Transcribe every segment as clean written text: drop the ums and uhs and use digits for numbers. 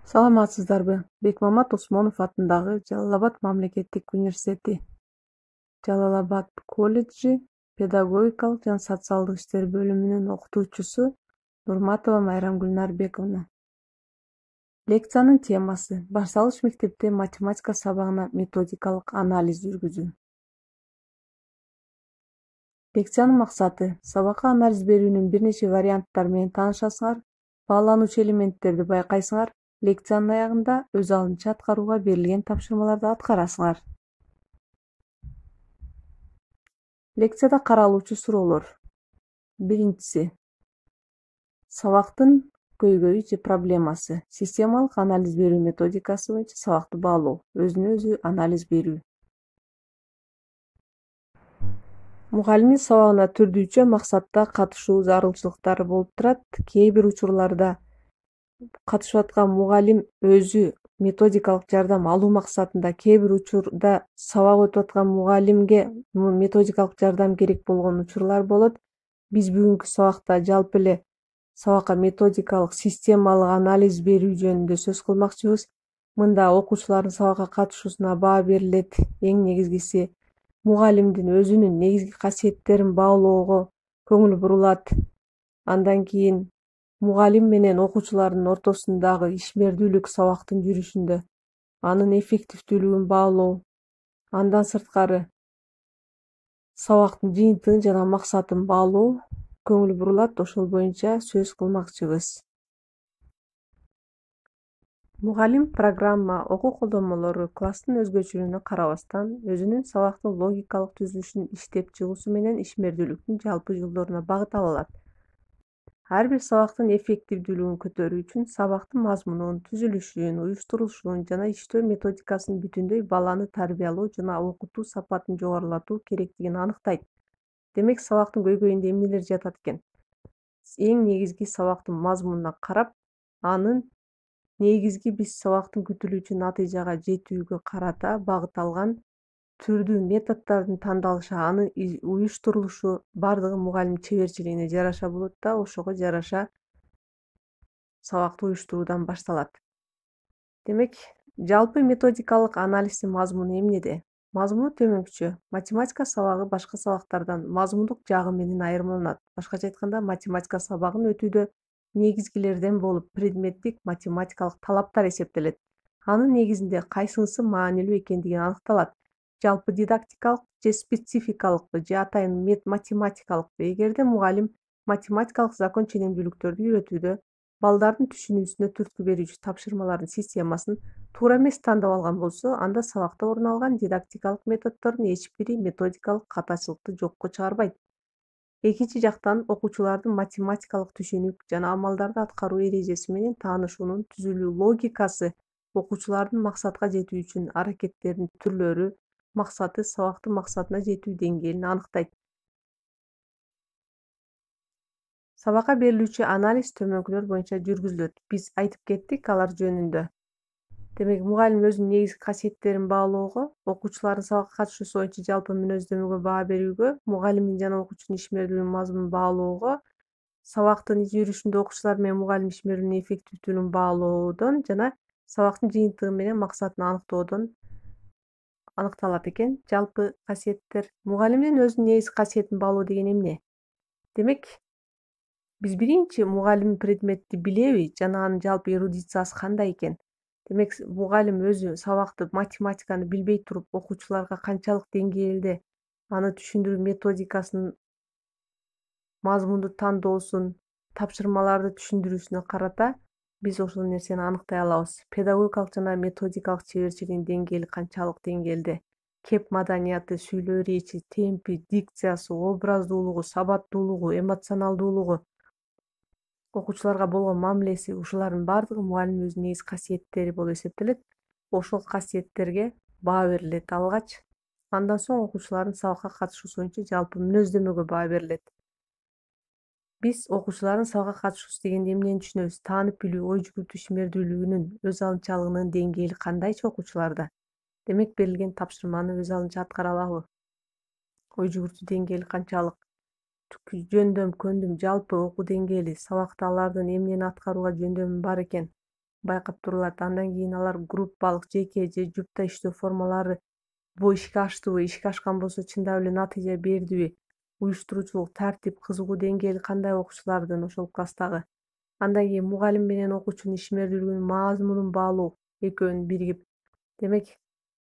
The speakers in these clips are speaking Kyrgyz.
Саламатсыздарбы? Бекмамат Осмонов атындагы Жалал-Абад мамлекеттик университети, Жалал-Абад колледжи педагогикалык жана социалдык иштер бөлүмүнүн окутуучусу Нурматова Майрам Гүлнарбековна. Лекциянын темасы — башталгыч мектепте математика сабагына методикалык анализ жүргүзүү. Лекциянын максаты — сабакка анализ берүүнүн бир нече варианттары менен таанышасыңар, баалануучу элементтерди байкайсыңар, лекциянын аягында өз алдынча аткарууга берилген тапшырмаларды аткарасыңар. Лекцияда каралуучу суроолор. Биринчиси. Сабактын көйгөйү же проблемасы. Системалык анализ берүү методикасы боюнча сабакты баалоо. Өзүнө өзү анализ берүү. Мугалимдин сабагына түрдүүчө максатта катышуу зарылчылыктары болуп турат. Кээ бир учурларда катышып аткан мугалим өзү методикалык жардам алуу максатында, кээ бир учурда сабак өтүп аткан мугалимге методикалык жардам керек болгон учурлар болот. Биз бүгүнкү сабакта жалпы эле сабакка методикалык системалык анализ берүү жөнүндө сөз кылмакчыбыз. Мында окуучулардын сабакка катышуусуна баа берилет. Эң негизгиси мугалимдин өзүнүн негизги касиеттерин баалоого көңүл бурулат. Андан кийин мугалим менен окуучулардын ортосундагы ишмердүүлүк сабактын жүрүшүндө, анын эффективдүүлүгүн баалоо. Андан сырткары сабактын жыйынтыгын жана максатын баалоо көңүл бурулат. Ошол боюнча сөз кылмакчыбыз. Мугалим программа, окуу колдонмолору, класстын өзгөчөлүгүнө карабастан, өзүнүн сабактын логикалык түзүлүшүн иштеп чыгуусу менен ишмердүүлүктүн жалпы жолдоруна багыт ала алат. Ар бир сабактын эффективдүүлүгүн көтөрүү үчүн сабактын мазмунун, түзүлүшүн, уюштурулушун жана иштөө методикасын бүтүндөй баланы тарбиялоо жана окутуу сапатын жогорулатуу керектигин аныктайт. Демек, сабактын көйгөйүндө эмнелер жатат экен? Эң негизги сабактын мазмунуна карап, анын негизги биз сабактын күтүлүүчү натыйжага жетүүгө карата багыт алган түрдүү методдордун тандалышы, анын уюштурулушу бардыгы мугалимдин чеберчилигине жараша болот да, ошого жараша сабакты уюштуруудан башталат. Демек, жалпы методикалык анализдин мазмуну эмнеде? Мазмуну төмөнкүчө. Математика сабагы башка сабактардан мазмундук жагы менен айырмаланат. Башкача айтканда, математика сабагын өтүүдө негизгилерден болуп, предметтик математикалык талаптар эсептелет. Анын негизинде кайсынысы маанилүү экендиги аныкталат. Жалпы дидактикалык же спецификалыкпы же атайын математикалыкпы? Эгерде мугалим математикалык закон ченемдүүлүктөрдү үйрөтүүдө балдардын түшүнүүсүнө түрткү берүүчү тапшырмалардын системасын туура эмес тандап алган болсо, анда сабакта орун алган дидактикалык методдордун эч бири методикалык катачылыкты жокко чыгарбайт. Экинчи жактан, окуучулардын математикалык түшүнүк жана амалдарды аткаруу эрежеси менен таанышуунун түзүлүү логикасы окуучулардын максатка жетүү үчүн аракеттеринин түрлөрү, максаты, сабактын максатына жетүү деңгээлин аныктайт. Сабакка берилүүчү анализ төмөнкүлөр боюнча жүргүзүлөт. Биз айтып кеттик алар жөнүндө. Демек, мугалим өзүнүн негизги касиеттерин баалоого, окуучулардын сабакка катышуусу боюнча жалпы мүнөздөмөгө баа берүүгө, мугалимдин жана окуучунун ишмердүүлүгүнүн мазмунун баалоого, сабактын жүрүшүндө окуучулар менен мугалим ишмердүүлүгүнүн эффективдүүлүгүн баалоодон жана сабактын жыйынтыгы менен максатын аныктоодон аныкталат экен. Жалпы касиеттер. Мугалимдин өзүнүн негизги касиетин баалоо деген эмне? Демек, биз биринчи мугалим предметти билеби жана анын жалпы эрудициясы кандай экен? Демек, мугалим өзү сабакты, математиканы билбей туруп, окуучуларга канчалык деңгээлде аны түшүндүрүү методикасын, мазмунду тандоосун, тапшырмаларды түшүндүрүүсүнө карата биз ошол нерсени аныктай алабыз. Педагогикалык жана методикалык чеберчилигинин деңгээли канчалык деңгээлде? Кеп маданияты, сүйлөө речи, темпи, дикциясы, образдуулугу, сабаттуулугу, эмоционалдуулугу, окуучуларга болгон мамилеси, ушулардын бардыгы мугалимдин өзүнүн негизги касиеттери болуп эсептелет. Ошол касиеттерге баа берилет алгач, андан соң окуучулардын сабакка катышуусу боюнча жалпы мүнөздөмөгө баа берилет. Биз окуучулардын сабакка катышуусу дегенде эмнени түшүнөбүз? Таанып билүү, ой жүгүртүү ишмердүүлүгүнүн, өз алынчалыгынын деңгээли кандайча окуучуларда? Демек, берилген тапшырманы өз алынча аткара алабы? Ой жүгүртүү деңгээли канчалык? Жөндөм, көндүм, жалпы окуу деңгээли, сабакта алардын эмнени аткарууга жөндөмү бар экен? байкап турулат. Андан кийин алар группалык, жеке же жупта иштөө формалары ишке аштыбы, ишке ашкан болсо чындап эле натыйжа бердиби, уюштуруучулук, тартип, кызыгуу деңгээли кандай окуучулардын ошол класстагы. Андан кийин мугалим менен окуучунун ишмердүүлүгүнүн мазмунун баалоо экөөнүн биригип, демек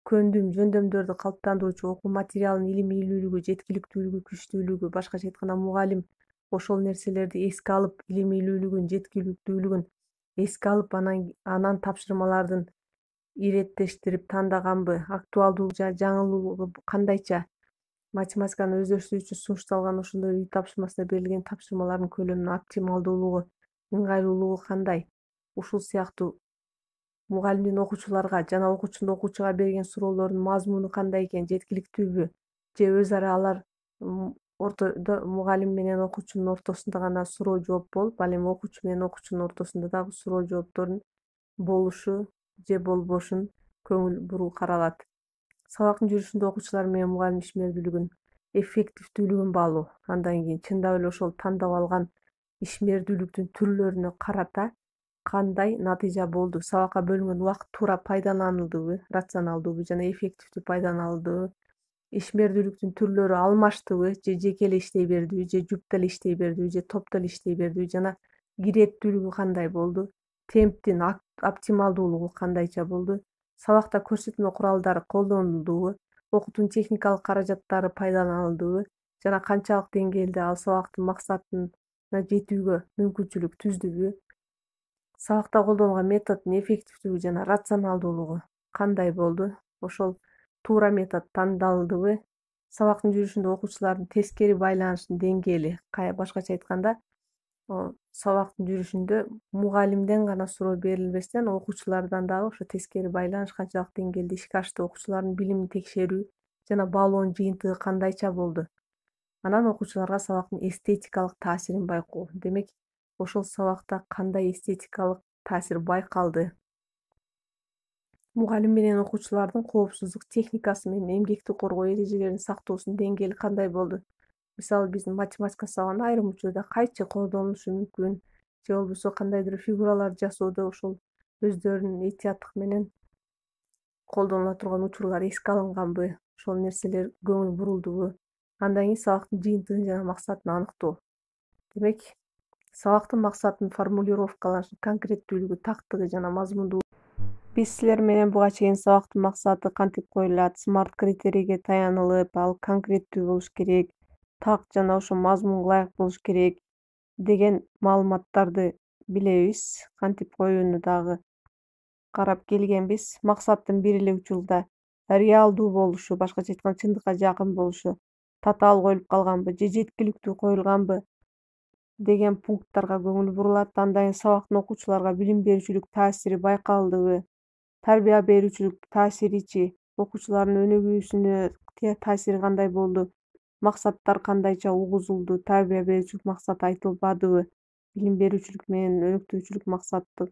көндүм, жөндөмдөрдү калыптандыруучу окуу материалынын илимилүүлүгү, жеткиликтүүлүгү, күчтүүлүгү, башкача айтканда мугалим ошол нерселерди эске алып, илимилүүлүгүн, жеткиликтүүлүгүн эске алып, анан тапшырмалардын иреттештирип тандаганбы, актуалдуулугу жана жаңылуулугу кандайча, математиканы өздөштүрүүчү сунушталган ошондой үй тапшырмасында берилген тапшырмалардын көлөмүнүн оптималдуулугу, ыңгайлуулугу кандай, ушул сыяктуу мугалимдин окуучуларга жана окуучунун окуучуга берген суроолордун мазмуну кандай экен, жеткиликтүүбү, же өз ара алар ортодо мугалим менен окуучунун ортосунда гана суроо жооп болуп, ал эми окуучу менен окуучунун ортосунда дагы суроо жооптордун болушу же болбошун көңүл буруу каралат. Сабактын жүрүшүндө окуучулар менен мугалим ишмердүүлүгүнүн эффективдүүлүгүн баалоо. Андан кийин чындап эле ошол тандап алган ишмердүүлүктүн түрлөрүнө карата кандай натыйжа болду, сабакка бөлүнгөн убакыт туура пайдаланылдыбы, рационалдуубу жана эффективдүү пайдаланылдыбы, ишмердүүлүктүн түрлөрү алмаштыбы, же жеке эле иштей бердиби, же жупта эле иштей бердиби, же топто эле иштей бердиби жана кирээттүүлүгү кандай болду, темптин оптималдуулугу кандайча болду, сабакта көрсөтмө куралдары колдонулдубу, окутуунун техникалык каражаттары пайдаланылдыбы жана канчалык деңгээлде ал сабактын максатына жетүүгө мүмкүнчүлүк түздүбү, сабакта колдонулган методдун эффективдүүлүгү жана рационалдуулугу кандай болду, ошол туура метод тандалдыбы, сабактын жүрүшүндө окуучулардын тескери байланышынын деңгээли, башкача айтканда, сабактын жүрүшүндө мугалимден гана суроо берилбестен окуучулардан дагы ошо тескери байланыш канчалык деңгээлде ишке ашты, окуучулардын билимин текшерүү жана баалоонун жыйынтыгы кандайча болду. Анан окуучуларга сабактын эстетикалык таасирин байкоо. Демек, ошол сабакта кандай эстетикалык таасир байкалды? Мугалим менен окуучулардын коопсуздук техникасы менен эмгекти коргоо эрежелерин сактоосунун деңгээли кандай болду? Мисалы, биздин математика сабагында айрым учурда кайчы колдонулушу мүмкүн, же болбосо кандайдыр фигуралар жасоодо ошол өздөрүнүн этияттык менен колдонула турган учурлар эске алынганбы, ошол нерселер көңүл бурулдубу? Андан кийин сабактын жыйынтыгын жана максатын аныктоо. Демек, сабактын максатынын формулировкаланышы, конкреттүүлүгү, тактыгы жана мазмундуулугу. Биз силер менен буга чейин сабактын максаты кантип коюлат, смарт критерийге таянылып, ал конкреттүү болуш керек, так жана ошо мазмунга ылайык болуш керек деген маалыматтарды билебиз. Кантип коюуну дагы карап келгенбиз. Максаттын бир эле учурда реалдуу болушу, башкача айтканда чындыкка жакын болушу, татаал коюлуп калганбы же жеткиликтүү коюлганбы деген пункттарга көңүл бурулат. Андан кийин сабактын окуучуларга билим берүүчүлүк таасири байкалдыбы, тарбия берүүчүлүк таасиричи, окуучулардын өнүгүүсүнө таасири кандай болду, максаттар кандайча угузулду, тарбия берүүчүлүк максат айтылбадыбы, билим берүүчүлүк менен өнүктүрүүчүлүк максатты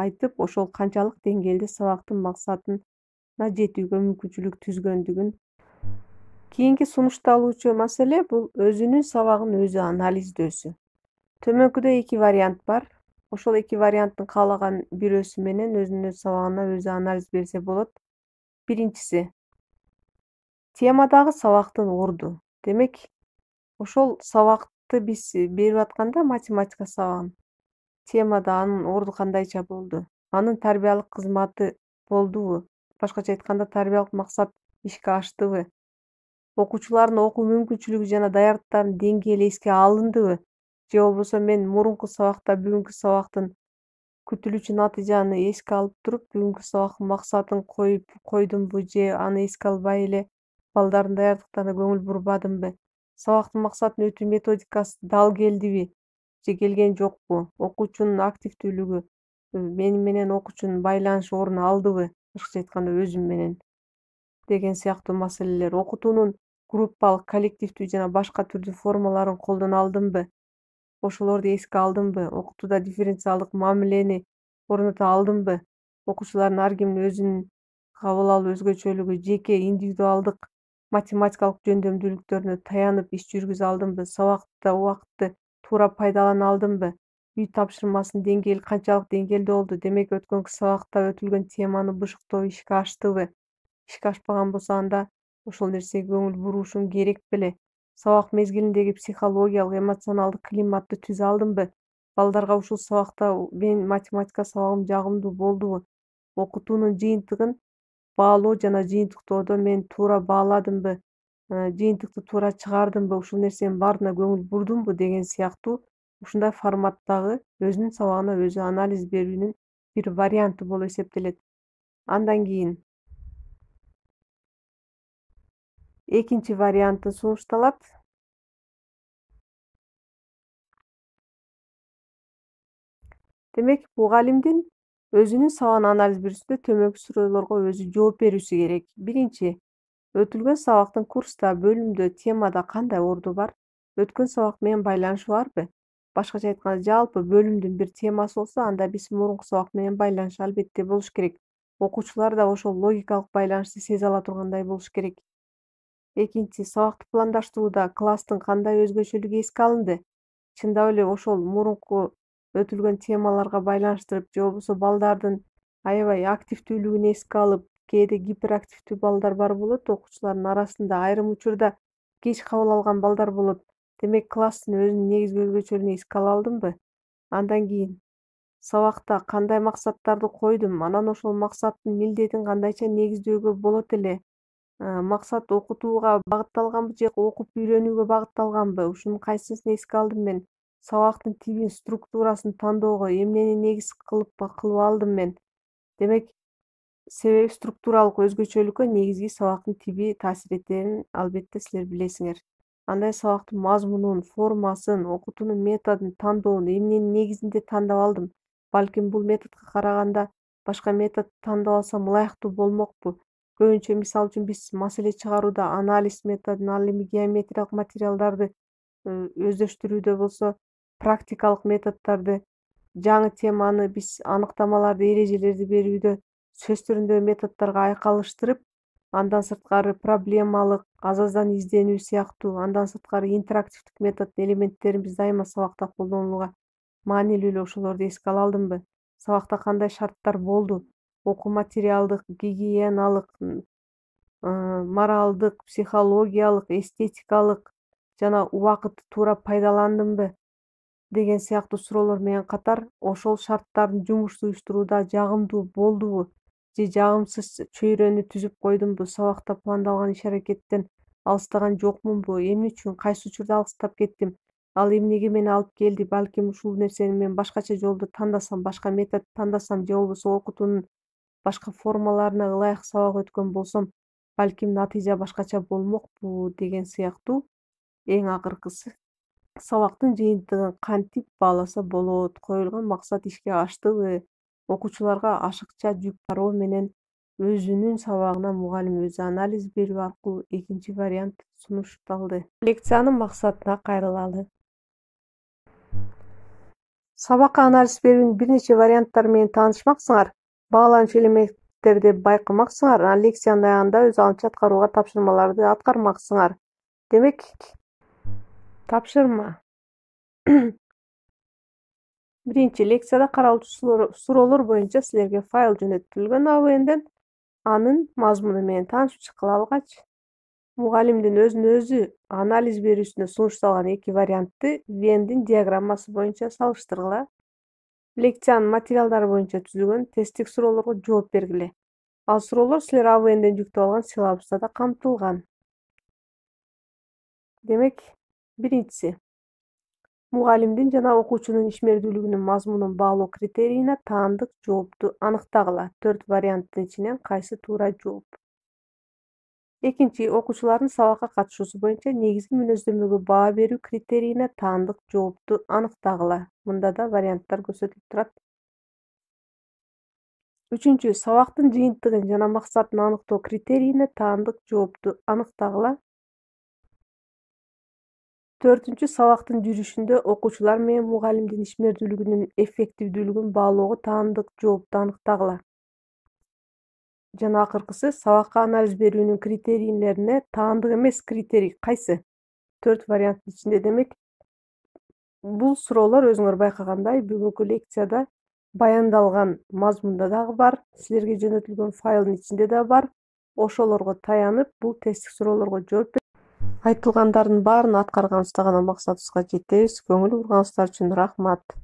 айтып, ошол канчалык деңгээлде сабактын максатына жетүүгө мүмкүнчүлүк түзгөндүгүн. Кийинки сунушталуучу маселе бул өзүнүн сабагын өзү анализдөөсү. Төмөнкүдө 2 вариант бар. Ошол 2 варианттын каалаган бирөөсү менен өзүнүн сабагына өзү анализ берсе болот. Биринчиси темадагы сабактын орду. Демек, ошол сабакты биз берип атканда математика сабагын темада анын орду кандайча болду? Анын тарбиялык кызматы болдубу? Башкача айтканда, тарбиялык максат ишке аштыбы? Окуучулардын окуу мүмкүнчүлүгү жана даярдыктардын деңгээли эске алындыбы? Же болбосо мен мурунку сабакта бүгүнкү сабактын күтүлүүчү натыйжаны эске алып туруп, бүгүнкү сабактын максатын койдумбу же аны эске албай эле балдардын даярдыктарына көңүл бурбадымбы? Сабактын максатын өтүү методикасы дал келдиби же келген жокпу? Окуучунун активдүүлүгү, мени менен окуучунун байланышы орун алдыбы? Башкача айтканда, өзүм менен деген сыяктуу маселелер. Окутуунун группалык, коллективдүү жана башка түрдүү формаларын колдоно алдымбы? Ошолорду эске алдымбы? Окутууда дифференциалдык мамилени орното алдымбы? Окуучулардын ар кимдин өзүнүн кабыл алуу өзгөчөлүгү, жеке индивидуалдык математикалык жөндөмдүүлүктөрүнө таянып иш жүргүзө алдымбы? Сабакта убакытты туура пайдалана алдымбы? Үй тапшырмасынын деңгээли канчалык деңгээлде болду? Демек өткөнкү сабакта өтүлгөн теманы бышыктоо ишке аштыбы? Ишке ашпаган болсо анда ошол нерсеге көңүл бурушум керек беле? Сабак мезгилиндеги психологиялык, эмоционалдык климатты түзө алдымбы? Балдарга ушул сабакта менин математика сабагым жагымдуу болдубу? Окутуунун жыйынтыгын баалоо жана жыйынтыктоодо мен туура бааладымбы? Жыйынтыкты туура чыгардымбы? Ушул нерсенин баарына көңүл бурдумбу? Деген сыяктуу ушундай форматтагы өзүнүн сабагына өзү анализ берүүнүн бир варианты болуп эсептелет. Андан кийин экинчи варианты сунушталат. Демек, мугалимдин өзүнүн сабагына анализ берүүсүндө төмөнкү суроолорго өзү жооп берүүсү керек. Биринчи, өтүлгөн сабактын курста, бөлүмдө, темада кандай орду бар? Өткөн сабак менен байланышы барбы? Башкача айтканда, жалпы бөлүмдүн бир темасы болсо, анда биз мурунку сабак менен байланышы албетте болуш керек. Окуучулар да ошол логикалык байланышты сезе ала тургандай болуш керек. Экинчи, сабакты пландаштырууда класстын кандай өзгөчөлүгү эске алынды? Чындап эле ошол мурунку өтүлгөн темаларга байланыштырып, же болбосо балдардын аябай активдүүлүгүн эске алып, кээде гиперактивдүү балдар бар болот окуучулардын арасында, айрым учурда кеч кабыл алган балдар болот. Демек, класстын өзүнүн негизги өзгөчөлүгүн эске ала алдымбы? Андан кийин сабакта кандай максаттарды койдум? Анан ошол максаттын милдетин кандайча негиздөөгө болот эле? Максат окутууга багытталганбы же окуп үйрөнүүгө багытталганбы? Ушунун кайсысын эске алдым мен? Сабактын тибин, структурасын тандоого эмнени негиз кылып алдым мен? Демек, себеби структуралык өзгөчөлүккө негизги сабактын тиби таасир этерин албетте силер билесиңер. Андай сабактын мазмунун, формасын, окутуунун методун тандоонун эмненин негизинде тандап алдым? Балким бул методко караганда башка метод тандап алсам ылайыктуу болмокпу? Көбүнчө мисалы үчүн биз маселе чыгарууда анализ методун, ал эми геометриялык материалдарды өздөштүрүүдө болсо практикалык методдорду, жаңы теманы биз аныктамаларды, эрежелерди берүүдө сөз түрүндөгү методдорго айкалыштырып, андан сырткары проблемалык, аз аздан изденүү сыяктуу, андан сырткары интерактивдик методдун элементтерин биз дайыма сабакта колдонууга маанилүү эле ошолорду эске ала алдымбы? Сабакта кандай шарттар болду? Окуу материалдык, гигиеналык, моралдык, психологиялык, эстетикалык жана убакытты туура пайдаландымбы? Деген сыяктуу суроолор менен катар, ошол шарттардын жумуш уюштурууда жагымдуу болдубу же жагымсыз чөйрөнү түзүп койдумбу? Сабакта пландалган иш-аракеттен алыстаган жокмунбу? Эмне үчүн, кайсы учурда алыстап кеттим? Ал эмнеге мени алып келди? Балким ушул нерсени мен башкача жолду тандасам, башка метод тандасам же болбосо окутуунун башка формаларына ылайык сабак өткөн болсом, балким натыйжа башкача болмокпу деген сыяктуу. Эң акыркысы, сабактын жыйынтыгын кантип бааласа болот? Коюлган максат ишке аштыбы? Окуучуларга ашыкча жүк баруу менен өзүнүн сабагына мугалим өзү анализ берүү аркылуу экинчи вариант сунушталды. Лекциянын максатына кайрылалы. Сабакка анализ берүүнүн бир нече варианттары менен таанышмаксыңар, бааланчу элементтерди байкамаксыңар, анан лекциянын аягында өз алынча аткарууга тапшырмаларды аткармаксыңар. Демек, тапшырма. Биринчи, лекцияда каралуучу суроолор боюнча силерге файл жөнөтүлгөн AVN'ден. Анын мазмуну менен таанышып чыккыла алгач, мугалимдин өзүнө-өзү анализ берүүсүндө сунушталган эки вариантты Вендин диаграммасы боюнча салыштыргыла. Лекциянын материалдары боюнча түзүлгөн тесттик суроолорго жооп бергиле. Ал суроолор силер AVN'ден жүктөп алган силабуста да камтылган. Демек, биринчиси, мугалимдин жана окуучунун ишмердүүлүгүнүн мазмунун баалоо критерийине таандык жоопту аныктагыла. 4 варианттын ичинен кайсы туура жооп? Экинчи, окуучулардын сабакка катышуусу боюнча негизги мүнөздөмөгө баа берүү критерийине таандык жоопту аныктагыла. Мында да варианттар көрсөтүлүп турат. Үчүнчү, сабактын жыйынтыгын жана максатын аныктоо критерийине таандык жоопту аныктагыла. Төртүнчү, сабактын жүрүшүндө окуучулар менен мугалимдин ишмердүүлүгүнүн эффективдүүлүгүн баалоого таандык жоопту аныктагыла. Жана акыркысы, сабакка анализ берүүнүн критерийлерине таандык эмес критерий кайсы? 4 варианттын ичинде демек Бул суроолор өзүңөр байкагандай бүгүнкү лекцияда баяндалган мазмунда дагы бар, силерге жөнөтүлгөн файлдын ичинде да бар. Ошолорго таянып, бул тесттик суроолорго жооп берип, айтылгандардын баарын аткарганыбызда гана максатыбызга жетебиз. Көңүл бурганыңыздар үчүн рахмат.